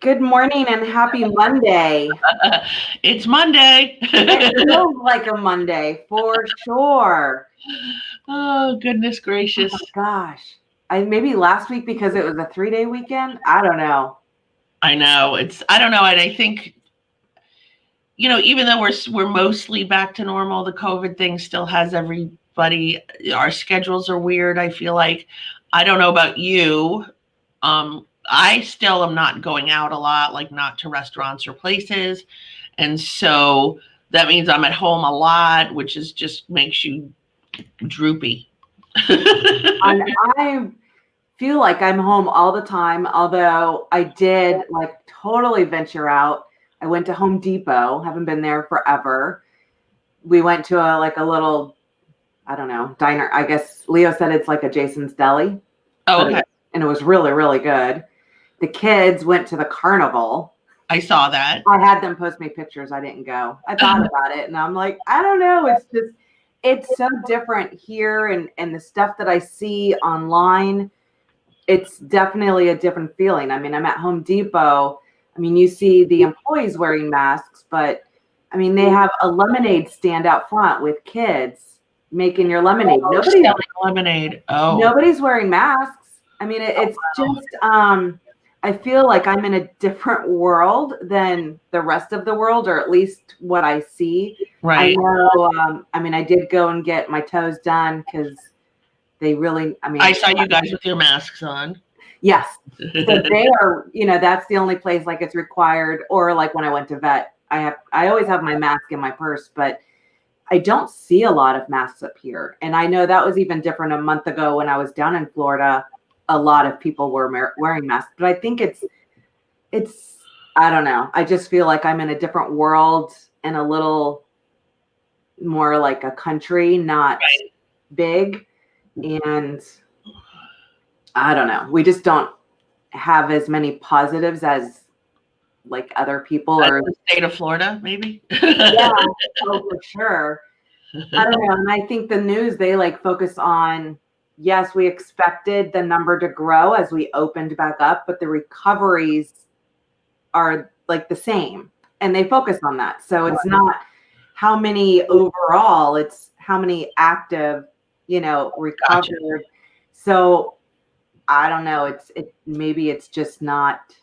Good morning and happy Monday. It's Monday. It feels like a Monday for sure. Oh, goodness Oh my gracious. gosh. Maybe last week because it was a 3-day weekend. I don't know. I know. I don't know. And I think, even though we're mostly back to normal, the COVID thing still has everybody, our schedules are weird. I feel like, I don't know about you. I still am not going out a lot, like not to restaurants or places. And so that means I'm at home a lot, which is just makes you droopy. And I feel like I'm home all the time, although I did like totally venture out. I went to Home Depot, haven't been there forever. We went to a little, I don't know, diner. I guess Leo said it's like a Jason's Deli. Oh, okay. And it was really, really good. The kids went to the carnival. I saw that. I had them post me pictures. I didn't go. I thought about it and I'm like, I don't know. It's so different here and the stuff that I see online, it's definitely a different feeling. I mean, I'm at Home Depot. I mean, you see the employees wearing masks, but I mean, they have a lemonade stand out front with kids making your lemonade. Nobody's selling lemonade. Oh, Nobody's wearing masks. I mean, it's just, I feel like I'm in a different world than the rest of the world, or at least what I see. right. I know, I mean, I did go and get my toes done because they really, I mean. I saw you guys with your masks on. Yes. So they are, that's the only place like it's required. Or like when I went to vet, I always have my mask in my purse, but I don't see a lot of masks up here. And I know that was even different a month ago when I was down in Florida. A lot of people were wearing masks, but I think it's, I don't know. I just feel like I'm in a different world and a little more like a country, not big. And I don't know. We just don't have as many positives as like other people or the state of Florida, maybe. Yeah, oh, for sure. I don't know. And I think the news, they like focus on, yes, we expected the number to grow as we opened back up, but the recoveries are like the same and they focus on that. So it's not how many overall, it's how many active, recovered. Gotcha. So I don't know. Maybe it's just not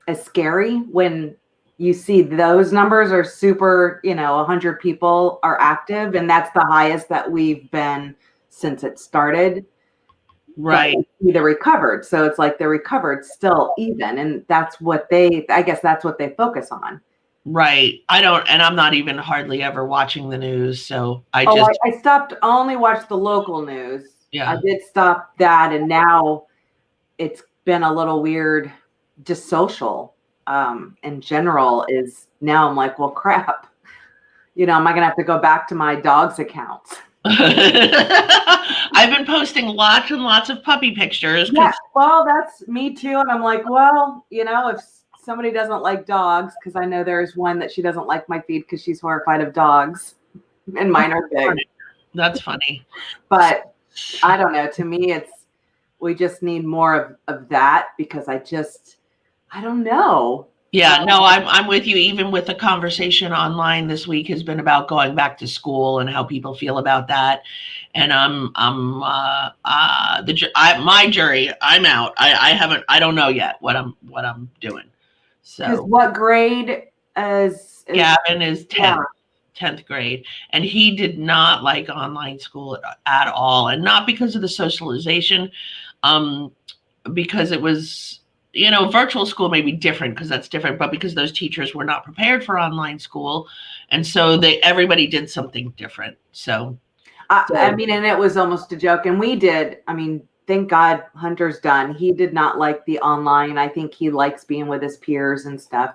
as scary when you see those numbers are super, 100 people are active, and that's the highest that we've been since it started. Right. The recovered. So it's like the recovered still even. And I guess that's what they focus on. Right. I'm not even hardly ever watching the news. So I stopped, only watch the local news. Yeah. I did stop that. And now it's been a little weird, just social in general is now I'm like, well, crap. Am I going to have to go back to my dog's accounts? I've been posting lots and lots of puppy pictures. Yeah, well, that's me too. And I'm like, well, if somebody doesn't like dogs, because I know there's one that she doesn't like my feed because she's horrified of dogs and mine are big. That's funny. But I don't know. To me, we just need more of that because I don't know. Yeah, no, I'm with you. Even with the conversation online this week has been about going back to school and how people feel about that. And my jury, I'm out. I don't know yet what I'm doing. So what grade is Gavin is 10th grade, and he did not like online school at all, and not because of the socialization, because it was. Virtual school may be different because that's different, but because those teachers were not prepared for online school. And so everybody did something different. So, I mean, and it was almost a joke. And we did, thank God Hunter's done. He did not like the online. I think he likes being with his peers and stuff.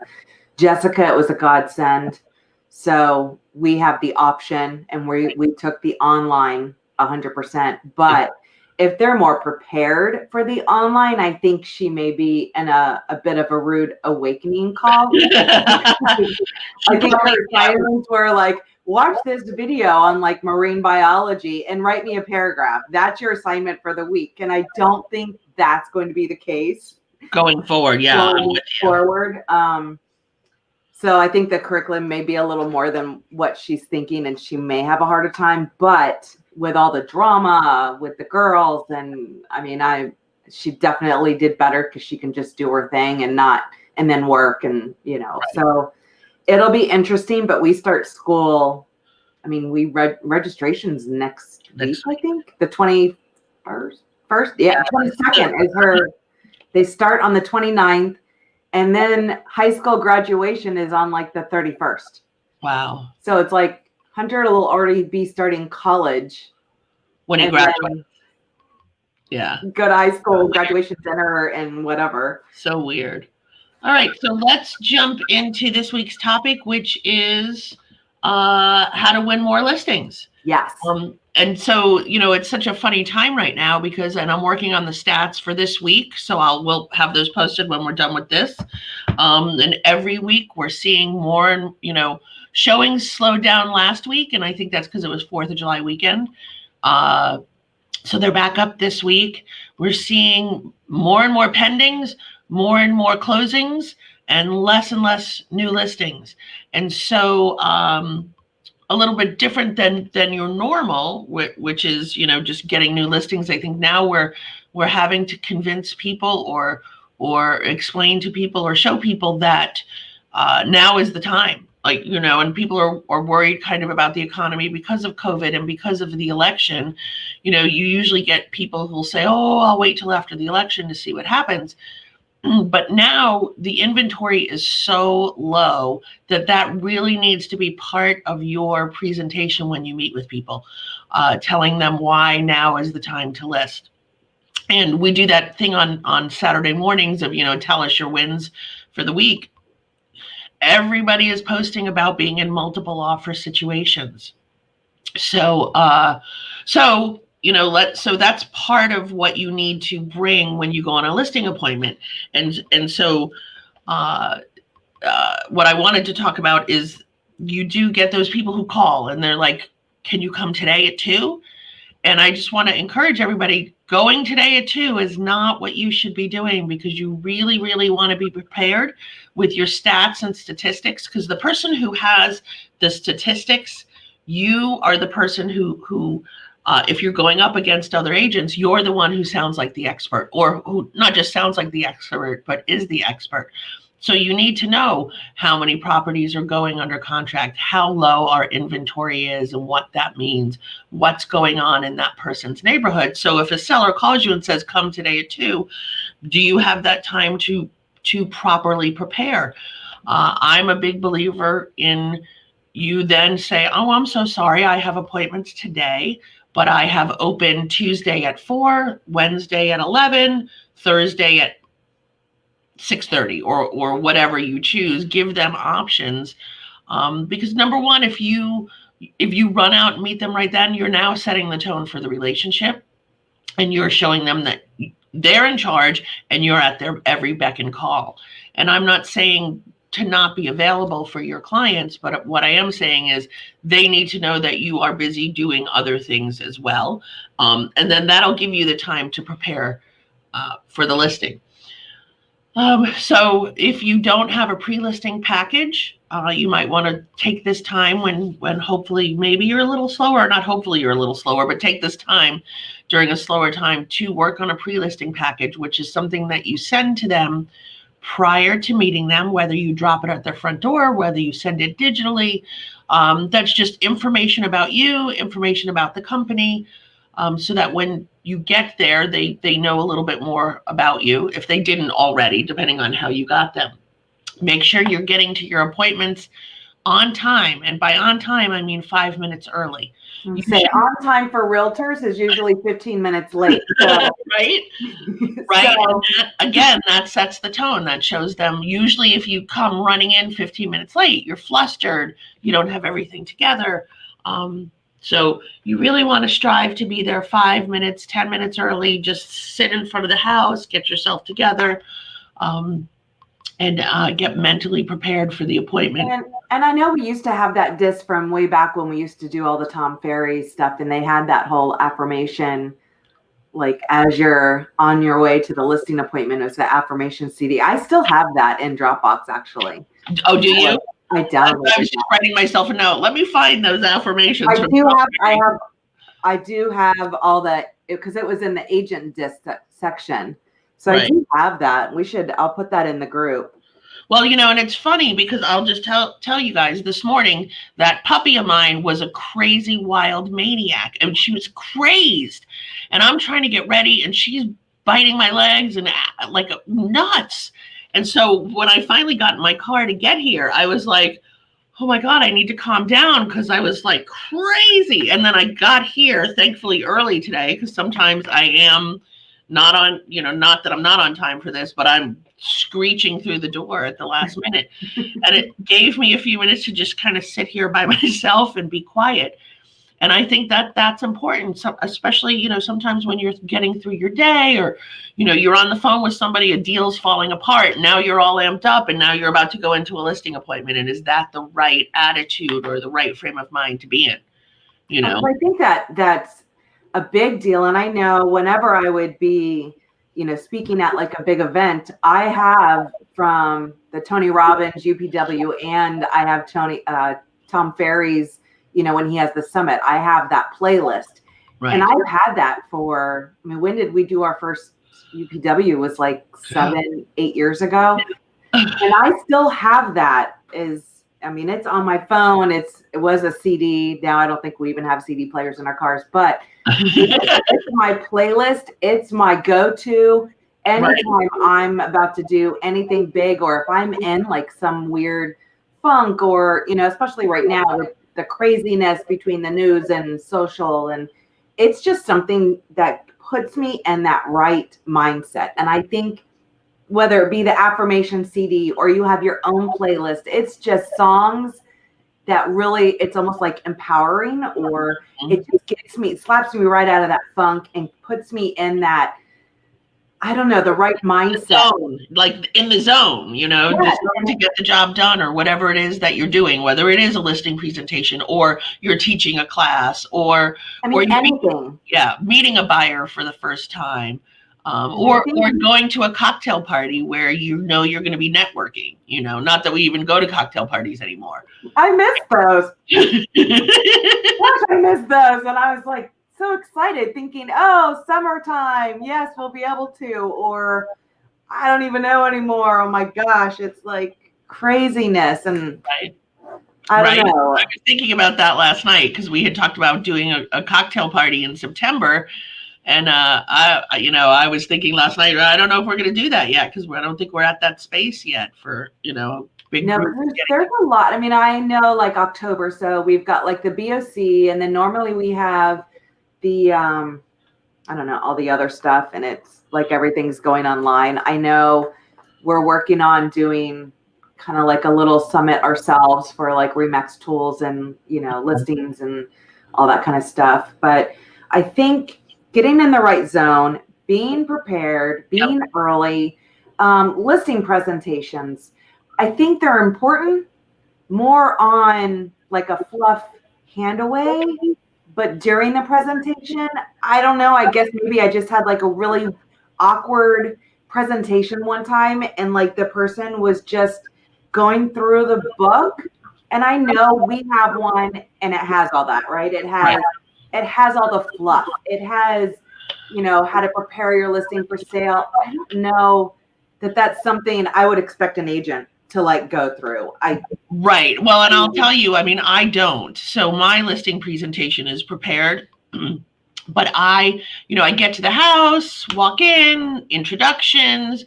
Jessica, it was a godsend. So we have the option and we took the online 100%, but if they're more prepared for the online, I think she may be in a bit of a rude awakening call. I think her assignments were like, watch this video on like marine biology and write me a paragraph. That's your assignment for the week. And I don't think that's going to be the case. Going forward, yeah. I'm with you. forward. So I think the curriculum may be a little more than what she's thinking, and she may have a harder time. But with all the drama with the girls, and I mean, she definitely did better because she can just do her thing and then work, and Right. So it'll be interesting. But we start school. I mean, we registrations next week. I think the 21st. Yeah, 22nd is her. They start on the 29th, and then high school graduation is on like the 31st. Wow. So it's like Hunter will already be starting college when he graduates. Yeah. Go to high school graduation dinner and whatever. So weird. All right, so let's jump into this week's topic, which is how to win more listings. Yes. And so, it's such a funny time right now because, and I'm working on the stats for this week, so we'll have those posted when we're done with this. And every week we're seeing more, and showings slowed down last week, and I think that's because it was 4th of July weekend. So they're back up this week. We're seeing more and more pendings, more and more closings, and less new listings. And so a little bit different than your normal, which is, just getting new listings. I think now we're having to convince people or explain to people or show people that now is the time. Like, and people are worried kind of about the economy because of COVID and because of the election. You usually get people who'll say, oh, I'll wait till after the election to see what happens. But now the inventory is so low that really needs to be part of your presentation when you meet with people, telling them why now is the time to list. And we do that thing on Saturday mornings of, tell us your wins for the week. Everybody is posting about being in multiple offer situations. So that's part of what you need to bring when you go on a listing appointment. And so what I wanted to talk about is you do get those people who call and they're like, can you come today at 2? And I just want to encourage everybody, going today at 2 is not what you should be doing, because you really, really want to be prepared with your stats and statistics, because the person who has the statistics, you are the person who if you're going up against other agents, you're the one who sounds like the expert, or who not just sounds like the expert, but is the expert. So you need to know how many properties are going under contract, how low our inventory is, and what that means, what's going on in that person's neighborhood. So if a seller calls you and says, come today at 2, do you have that time to properly prepare? I'm a big believer in you then say, oh, I'm so sorry, I have appointments today, but I have open Tuesday at 4, Wednesday at 11, Thursday at 6:30, or whatever you choose. Give them options, because number one, if you run out and meet them right then, you're now setting the tone for the relationship, and you're showing them that they're in charge and you're at their every beck and call. And I'm not saying to not be available for your clients, but what I am saying is they need to know that you are busy doing other things as well, and then that'll give you the time to prepare for the listing. So if you don't have a pre-listing package, you might want to take this time when hopefully maybe you're a little slower, not hopefully you're a little slower, but take this time during a slower time to work on a pre-listing package, which is something that you send to them prior to meeting them, whether you drop it at their front door, whether you send it digitally. That's just information about you, information about the company, so that when you get there, they know a little bit more about you, if they didn't already, depending on how you got them. Make sure you're getting to your appointments on time. And by on time, I mean 5 minutes early. You say on time for realtors is usually 15 minutes late. So. Right? Right. So, and that sets the tone. That shows them, usually if you come running in 15 minutes late, you're flustered, you don't have everything together. So you really want to strive to be there 5 minutes, 10 minutes early. Just sit in front of the house, get yourself together, and get mentally prepared for the appointment. And I know we used to have that disc from way back when we used to do all the Tom Ferry stuff, and they had that whole affirmation like as you're on your way to the listing appointment, is the affirmation CD. I still have that in Dropbox, actually. Oh, do you? I downloaded I was just writing myself a note. Let me find those affirmations. I do have all that, because it was in the agent disc section. So Right. I do have that. I'll put that in the group. Well, and it's funny because I'll just tell you guys this morning that puppy of mine was a crazy wild maniac, and she was crazed, and I'm trying to get ready and she's biting my legs and like nuts. And so when I finally got in my car to get here, I was like, oh my God, I need to calm down, because I was like crazy. And then I got here, thankfully, early today, because sometimes I am not on, not that I'm not on time for this, but I'm screeching through the door at the last minute. And it gave me a few minutes to just kind of sit here by myself and be quiet. And I think that that's important, so, especially, sometimes when you're getting through your day, or, you're on the phone with somebody, a deal's falling apart. Now you're all amped up, and now you're about to go into a listing appointment. And is that the right attitude or the right frame of mind to be in? I think that's a big deal. And I know whenever I would be, speaking at like a big event, I have from the Tony Robbins UPW, and I have Tom Ferry's, when he has the summit, I have that playlist. Right. And I've had that when did we do our first UPW? It was like 7-8 years ago. And I still have that. It's on my phone. It was a CD. Now I don't think we even have CD players in our cars, but it's my playlist. It's my go-to anytime I'm about to do anything big, or if I'm in like some weird funk, or, especially right now with the craziness between the news and social, and it's just something that puts me in that right mindset. And I think whether it be the affirmation CD or you have your own playlist, it's just songs that really, it's almost like empowering, or it just slaps me right out of that funk and puts me in that, I don't know, the right mindset. Like in the zone, the zone to get the job done, or whatever it is that you're doing, whether it is a listing presentation, or you're teaching a class, or anything. Meeting a buyer for the first time, or going to a cocktail party where you're going to be networking. Not that we even go to cocktail parties anymore. I miss those. I miss those, and I was like, so excited, thinking, oh, summertime, yes, we'll be able to, or I don't even know anymore. Oh my gosh, it's like craziness. And I don't know. I was thinking about that last night, because we had talked about doing a cocktail party in September, and I was thinking last night, I don't know if we're going to do that yet, because I don't think we're at that space yet for big. No, there's a lot. I know like October, so we've got like the BOC, and then normally we have the I don't know, all the other stuff, and it's like everything's going online. I know we're working on doing kind of like a little summit ourselves for like REMAX tools and listings and all that kind of stuff. But I think getting in the right zone, being prepared, being early, listing presentations, I think they're important, more on like a fluff handaway. But during the presentation, I don't know, I guess maybe I just had like a really awkward presentation one time, and like the person was just going through the book, and I know we have one and it has all that, right? It has all the fluff. It has, how to prepare your listing for sale. I don't know that that's something I would expect an agent to like go through. Right. Well, and I'll tell you, I don't. So my listing presentation is prepared, but I get to the house, walk in, introductions.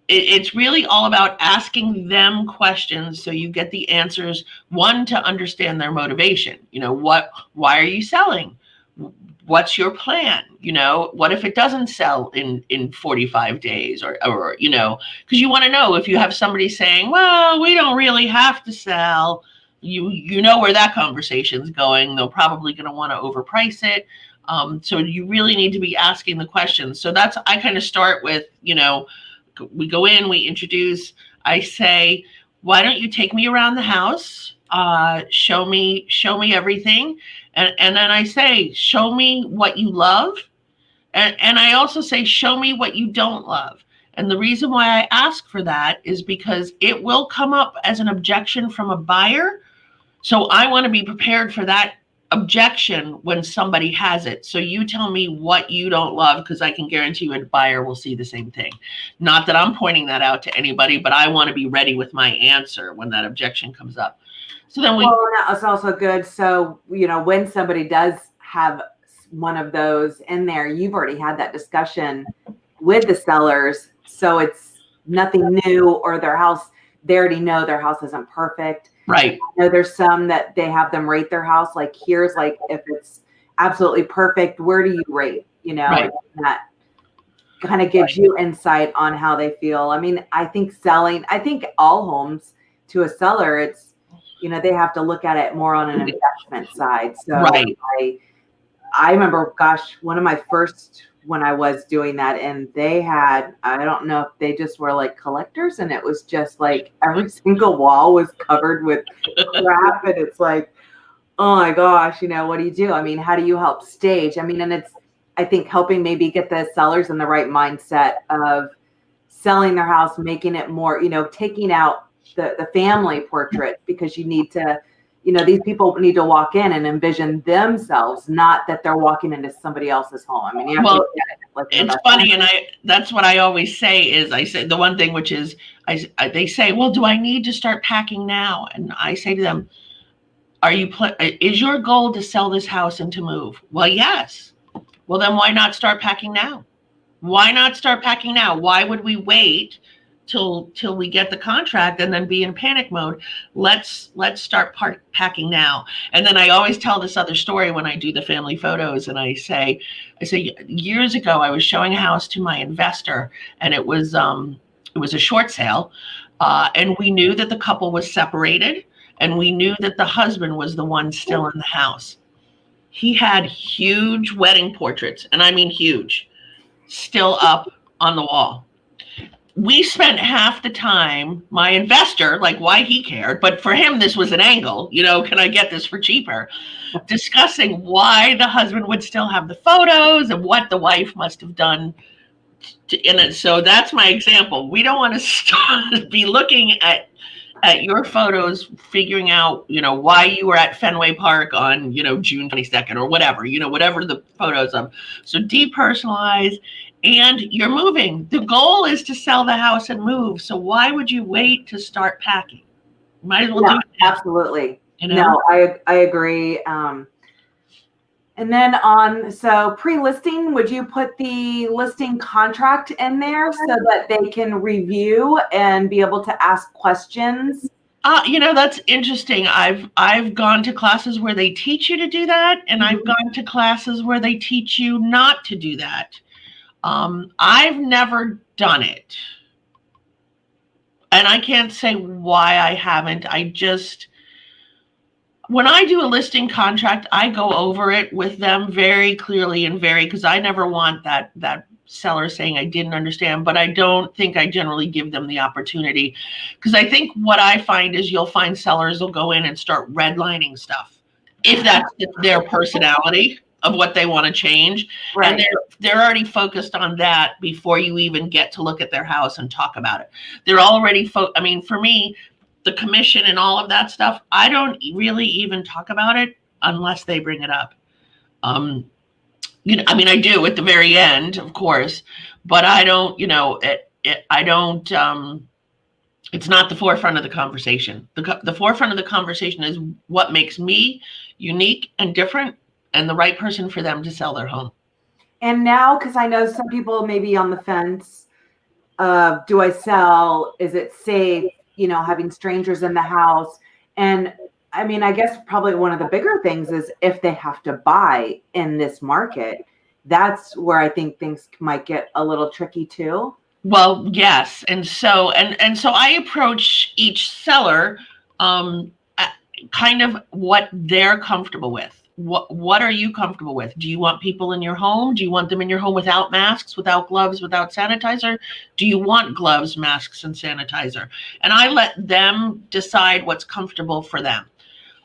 It's really all about asking them questions, so you get the answers, one, to understand their motivation. Why are you selling? What's your plan? What if it doesn't sell in 45 days, or because you want to know, if you have somebody saying, well, we don't really have to sell, you know where that conversation's going. They're probably going to want to overprice it. So you really need to be asking the questions. So I kind of start with, we go in, we introduce, I say, why don't you take me around the house? Show me everything. And then I say, show me what you love, And I also say, show me what you don't love. And the reason why I ask for that is because it will come up as an objection from a buyer. So I want to be prepared for that objection when somebody has it. So you tell me what you don't love, because I can guarantee you a buyer will see the same thing. Not that I'm pointing that out to anybody, but I want to be ready with my answer when that objection comes up. So then well, that's also good. So, when somebody does have one of those in there, you've already had that discussion with the sellers. So it's nothing new, or they already know their house isn't perfect. Right. There's some that they have them rate their house. Like, here's if it's absolutely perfect, where do you rate? Right. That kind of gives you insight on how they feel. I mean, I think all homes to a seller, it's, they have to look at it more on an investment side. So right. I remember, gosh, one of my first, when I was doing that, and they had, I don't know if they just were like collectors, and it was just like every single wall was covered with crap. And it's like, oh my gosh, what do you do? I mean, how do you help stage? I mean, and it's, I think, helping maybe get the sellers in the right mindset of selling their house, making it more, taking out the family portrait, because you need to, these people need to walk in and envision themselves, not that they're walking into somebody else's home. I mean, you have to look at it it's funny, and that's what I always say is, I say the one thing, which is, they say, well, do I need to start packing now? And I say to them, is your goal to sell this house and to move? Well, yes. Well, then why not start packing now? Why not start packing now? Why would we wait till we get the contract and then be in panic mode? Let's start packing now. And then I always tell this other story when I do the family photos, and I say years ago I was showing a house to my investor, and it was a short sale, and we knew that the couple was separated, and we knew that the husband was the one still in the house. He had huge wedding portraits, and I mean huge, still up on the wall. We spent half the time, my investor, like, why he cared, but for him, this was an angle, can I get this for cheaper? Discussing why the husband would still have the photos and what the wife must have done. So that's my example. We don't want to be looking at your photos, figuring out, why you were at Fenway Park on, June 22nd or whatever, whatever the photos of. So depersonalize. And you're moving. The goal is to sell the house and move. So why would you wait to start packing? Might as well do it now. Absolutely. No, I agree. And then so pre-listing, would you put the listing contract in there so that they can review and be able to ask questions? That's interesting. I've gone to classes where they teach you to do that, and I've gone to classes where they teach you not to do that. I've never done it, and I can't say why I haven't. When I do a listing contract, I go over it with them very clearly and because I never want that seller saying I didn't understand, but I don't think I generally give them the opportunity, because I think what I find is you'll find sellers will go in and start redlining stuff if that's their personality of what they want to change. Right. And they're already focused on that before you even get to look at their house and talk about it. They're already for me, the commission and all of that stuff, I don't really even talk about it unless they bring it up. I do at the very end, of course, but I don't, I don't, it's not the forefront of the conversation. The forefront of the conversation is what makes me unique and different, and the right person for them to sell their home. And now, because I know some people may be on the fence of, do I sell? Is it safe? Having strangers in the house. And I mean, I guess probably one of the bigger things is if they have to buy in this market, that's where I think things might get a little tricky too. Well, yes. And so I approach each seller kind of what they're comfortable with. What are you comfortable with? Do you want people in your home? Do you want them in your home without masks, without gloves, without sanitizer? Do you want gloves, masks, and sanitizer? And I let them decide what's comfortable for them.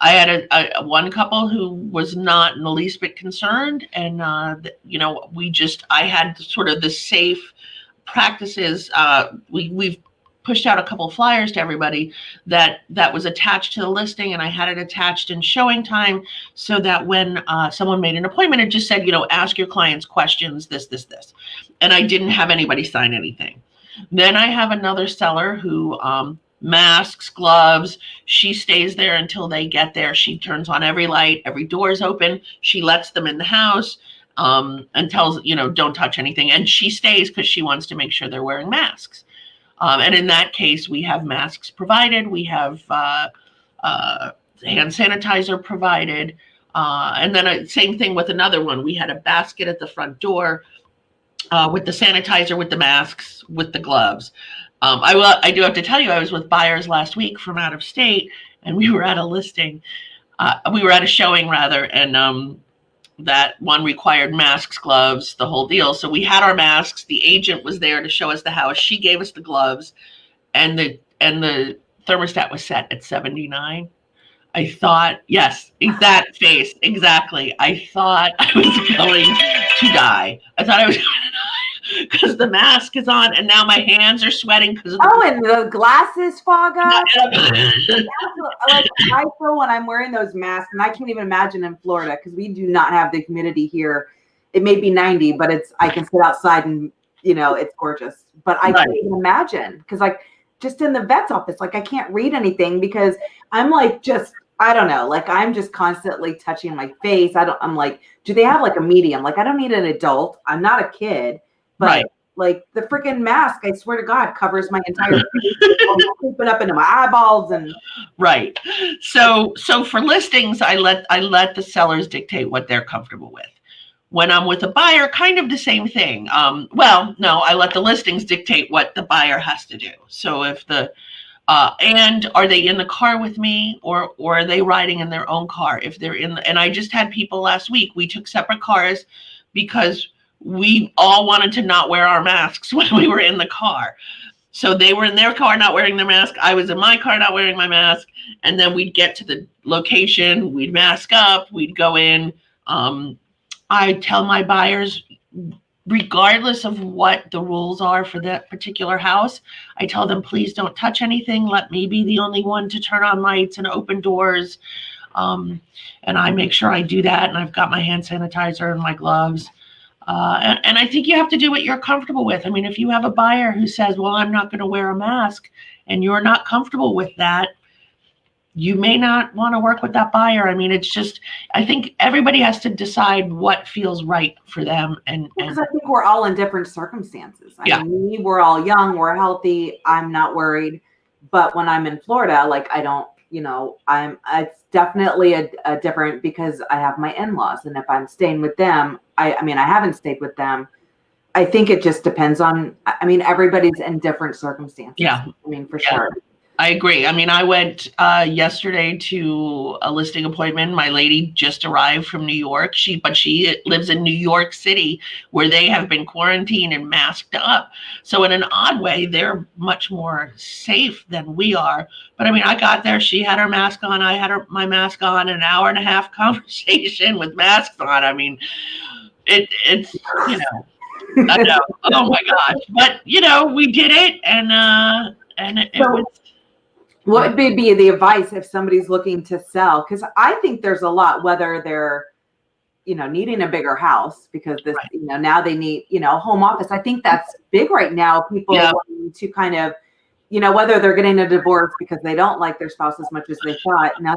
I had a one couple who was not in the least bit concerned, and I had sort of the safe practices. We've pushed out a couple flyers to everybody that was attached to the listing, and I had it attached in showing time so that when someone made an appointment, it just said, ask your clients questions, this, and I didn't have anybody sign anything. Then I have another seller who masks, gloves. She stays there until they get there. She turns on every light, every door is open. She lets them in the house and tells, don't touch anything. And she stays because she wants to make sure they're wearing masks. And in that case, we have masks provided. We have hand sanitizer provided. And then same thing with another one. We had a basket at the front door with the sanitizer, with the masks, with the gloves. I do have to tell you, I was with buyers last week from out of state, and we were at a listing. We were at a showing rather, and that one required masks, gloves, the whole deal. So we had our masks. The agent was there to show us the house. She gave us the gloves, and the thermostat was set at 79. I thought, yes, that face, exactly. I thought I was going to die. I thought I was going to die because the mask is on, and now my hands are sweating because of and the glasses fog up. Like I feel when I'm wearing those masks, and I can't even imagine in Florida because we do not have the humidity here. It may be 90, but I can sit outside and it's gorgeous. But I can't even imagine because just in the vet's office, I can't read anything because I'm I don't know, I'm just constantly touching my face. I'm like, do they have a medium? I don't need an adult. I'm not a kid, but the freaking mask, I swear to God, covers my entire face. I'm creeping up into my eyeballs and right. So for listings, I let the sellers dictate what they're comfortable with. When I'm with a buyer, kind of the same thing. I let the listings dictate what the buyer has to do. So if and are they in the car with me or are they riding in their own car? If they're and I just had people last week, we took separate cars because we all wanted to not wear our masks when we were in the car. So they were in their car not wearing their mask. I was in my car not wearing my mask. And then we'd get to the location, we'd mask up, we'd go in. I tell my buyers, regardless of what the rules are for that particular house, I tell them, please don't touch anything. Let me be the only one to turn on lights and open doors. And I make sure I do that. And I've got my hand sanitizer and my gloves. And I think you have to do what you're comfortable with. I mean, if you have a buyer who says, well, I'm not going to wear a mask, and you're not comfortable with that, you may not want to work with that buyer. I mean, it's just, I think everybody has to decide what feels right for them. Because I think we're all in different circumstances. I mean, we're all young, we're healthy. I'm not worried. But when I'm in Florida, I don't, it's definitely a different because I have my in-laws. And if I'm staying with them, I mean, I haven't stayed with them. I think it just depends on, everybody's in different circumstances. Yeah. I mean, for sure. I agree. I mean, I went yesterday to a listing appointment. My lady just arrived from New York. She lives in New York City, where they have been quarantined and masked up. So in an odd way, they're much more safe than we are. But I mean, I got there. She had her mask on. I had my mask on. An hour and a half conversation with masks on. I mean, it's I know. Oh my gosh! But we did it, and it was. What would be the advice if somebody's looking to sell? Because I think there's a lot, whether they're, needing a bigger house because this, now they need, home office. I think that's big right now. People wanting to kind of, whether they're getting a divorce because they don't like their spouse as much as they thought. Now,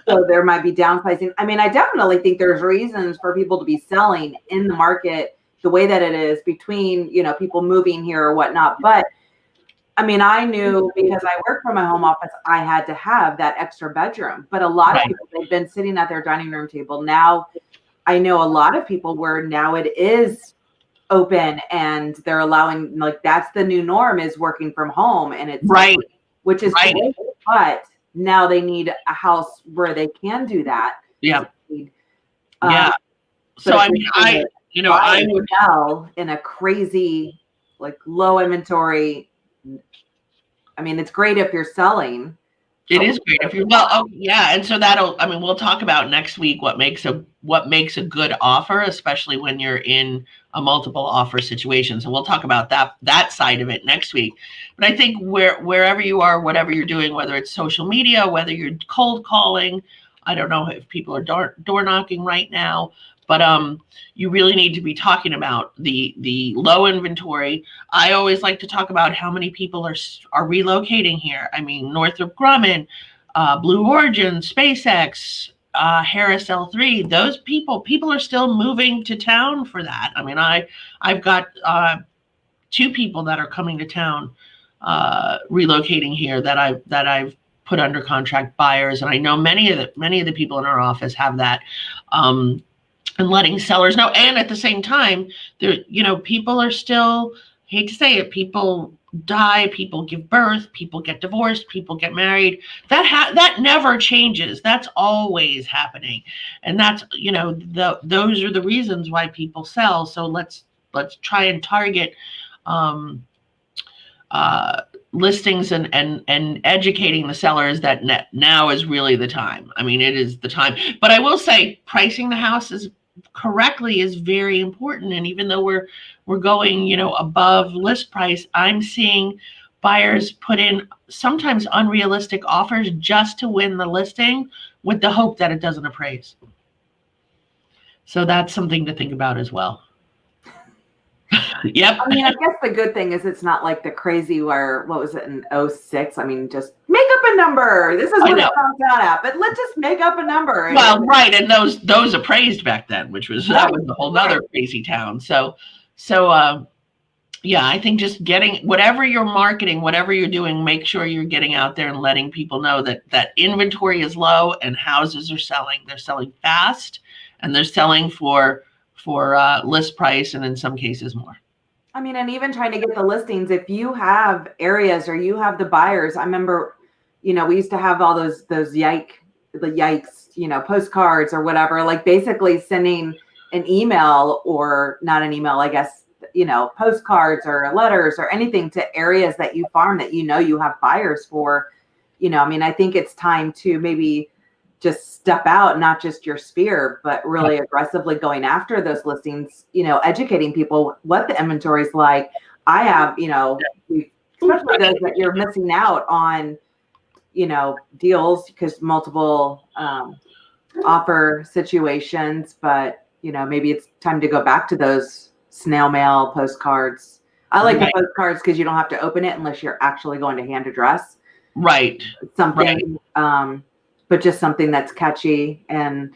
so there might be downsizing. I mean, I definitely think there's reasons for people to be selling in the market the way that it is between, people moving here or whatnot. But I mean, I knew because I work from my home office, I had to have that extra bedroom. But a lot of people, they've been sitting at their dining room table. Now, I know a lot of people where now it is open and they're allowing, that's the new norm is working from home. And it's which is great. But now they need a house where they can do that. Yeah. So I mean, I would sell in a crazy, low inventory. I mean, it's great if you're selling, It is great if you're yeah, and so we'll talk about next week what makes a good offer, especially when you're in a multiple offer situation. So we'll talk about that side of it next week. But I think wherever you are, whatever you're doing, whether it's social media, whether you're cold calling, I don't know if people are door knocking right now, but you really need to be talking about the low inventory. I always like to talk about how many people are relocating here. I mean, Northrop Grumman, Blue Origin, SpaceX, Harris L3. Those people are still moving to town for that. I mean, I've got 2 people that are coming to town, relocating here that I've put under contract buyers, and I know many of the people in our office have that. And letting sellers know. And at the same time, people are still, hate to say it, people die, people give birth, people get divorced, people get married. That never changes. That's always happening. And that's, those are the reasons why people sell. So let's try and target listings and educating the sellers that now is really the time. I mean, it is the time. But I will say pricing the houses correctly is very important. And even though we're going, above list price, I'm seeing buyers put in sometimes unrealistic offers just to win the listing with the hope that it doesn't appraise. So that's something to think about as well. Yep. I mean, I guess the good thing is it's not like the crazy what was it in 06? I mean, just make up a number. This is what it comes out at, but let's just make up a number. Well, right. And those appraised back then, which was, that was a whole nother crazy town. So yeah, I think just getting whatever you're marketing, whatever you're doing, make sure you're getting out there and letting people know that inventory is low and houses are selling. They're selling fast and they're selling for list price and in some cases more. I mean, and even trying to get the listings, if you have areas or you have the buyers, I remember, we used to have all those yikes, postcards or whatever, like basically sending an email or not an email, I guess, postcards or letters or anything to areas that you farm that you have buyers for. I mean, I think it's time to maybe just step out, not just your sphere, but really aggressively going after those listings, educating people what the inventory is like. I have, especially those that you're missing out on, deals because multiple offer situations, but, maybe it's time to go back to those snail mail postcards. I like the postcards because you don't have to open it unless you're actually going to hand address. Right. Something, but just something that's catchy. And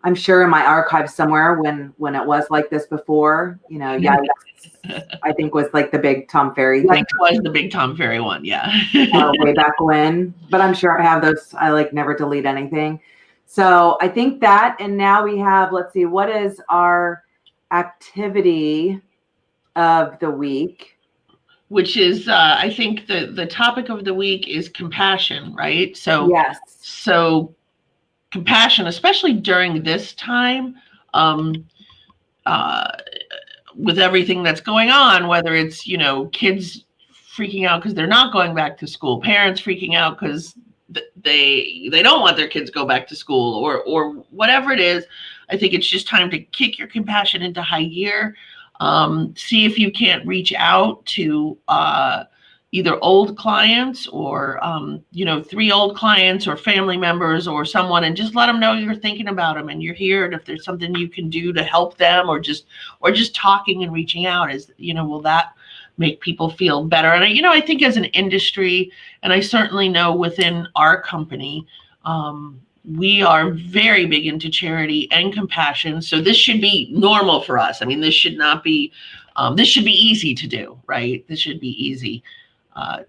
I'm sure in my archives somewhere when it was like this before, I think was like the big Tom Ferry thing. It was the big Tom Ferry one, yeah. Way back when, but I'm sure I have those. I never delete anything. So I think that, and now we have, let's see, what is our activity of the week? Which is, I think the topic of the week is compassion, right? So yes. So compassion, especially during this time, with everything that's going on, whether it's, kids freaking out because they're not going back to school, parents freaking out because they don't want their kids to go back to school or whatever it is. I think it's just time to kick your compassion into high gear. See if you can't reach out to either old clients or 3 old clients or family members or someone, and just let them know you're thinking about them and you're here, and if there's something you can do to help them, or just talking and reaching out, is will that make people feel better? And I think as an industry, and I certainly know within our company, we are very big into charity and compassion. So this should be normal for us. I mean, this should not be, this should be easy to do, right? This should be easy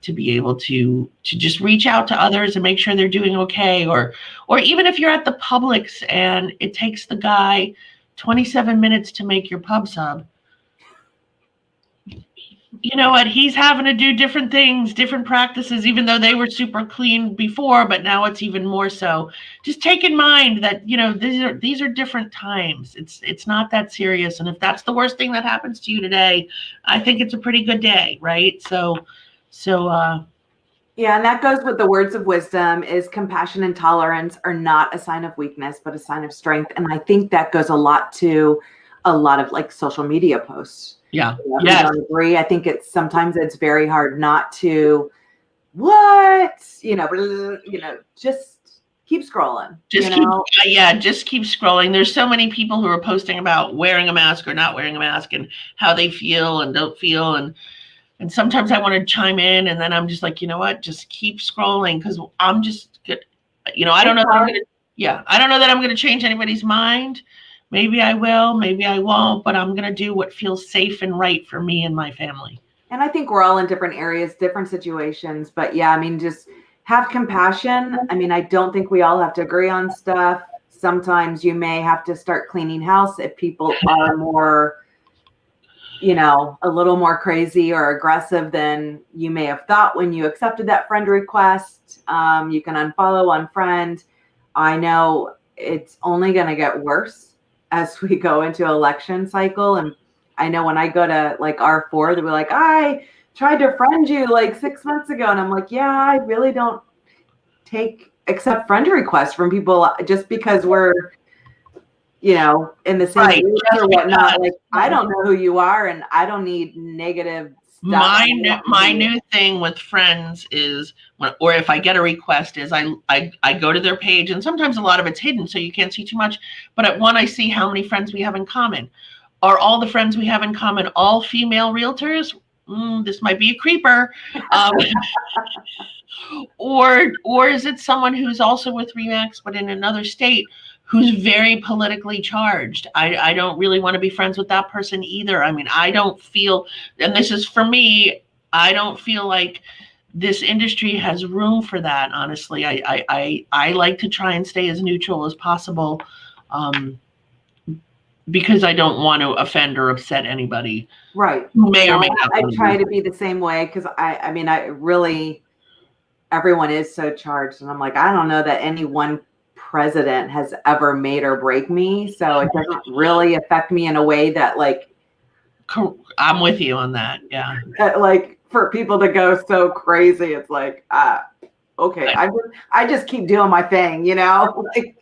to be able to just reach out to others and make sure they're doing okay. Or even if you're at the Publix and it takes the guy 27 minutes to make your pub sub, you know what? He's having to do different things, different practices, even though they were super clean before, but now it's even more so. Just take in mind that, these are different times. It's not that serious. And if that's the worst thing that happens to you today, I think it's a pretty good day, right? So Yeah, and that goes with the words of wisdom is compassion and tolerance are not a sign of weakness, but a sign of strength. And I think that goes a lot to a lot of like social media posts. Yeah. You know, if you Yes. don't agree, I think sometimes it's very hard not to just keep scrolling. Just keep scrolling. There's so many people who are posting about wearing a mask or not wearing a mask and how they feel and don't feel. And sometimes I want to chime in, and then I'm just like, you know what? Just keep scrolling because I'm just good. I don't know that I don't know that I'm going to change anybody's mind. Maybe I will, maybe I won't, but I'm going to do what feels safe and right for me and my family. And I think we're all in different areas, different situations. But yeah, I mean, just have compassion. I mean, I don't think we all have to agree on stuff. Sometimes you may have to start cleaning house if people are more, a little more crazy or aggressive than you may have thought when you accepted that friend request. You can unfollow, unfriend. I know it's only going to get worse as we go into election cycle. And I know when I go to like R4, they'll be like, I tried to friend you like 6 months ago. And I'm like, yeah, I really don't accept friend requests from people just because we're, in the same groups or whatnot. Like, I don't know who you are and I don't need negative stuff. My new thing with friends is or if I get a request is I go to their page, and sometimes a lot of it's hidden so you can't see too much, but at one I see how many friends we have in common. Are all the friends we have in common all female realtors? This might be a creeper. Or is it someone who's also with REMAX but in another state who's very politically charged? I don't really want to be friends with that person either. I mean, I don't feel, and this is for me, I don't feel like this industry has room for that, honestly. I like to try and stay as neutral as possible, because I don't want to offend or upset anybody. Right. Who may or may not. I try to be the same way because I mean, everyone is so charged. And I'm like, I don't know that any one president has ever made or break me. So it doesn't really affect me in a way that like. I'm with you on that. Yeah. Like for people to go so crazy, it's like, okay, I just keep doing my thing, like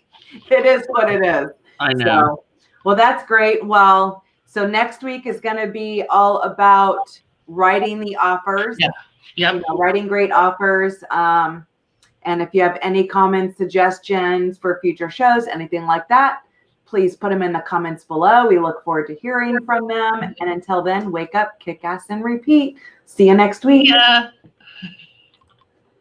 it is what it is. I know. So, well, that's great. Well, so next week is going to be all about writing the offers. Yeah. Yep. Writing great offers. And if you have any comments, suggestions for future shows, anything like that, please put them in the comments below. We look forward to hearing from them. And until then, wake up, kick ass, and repeat. See you next week. Yeah.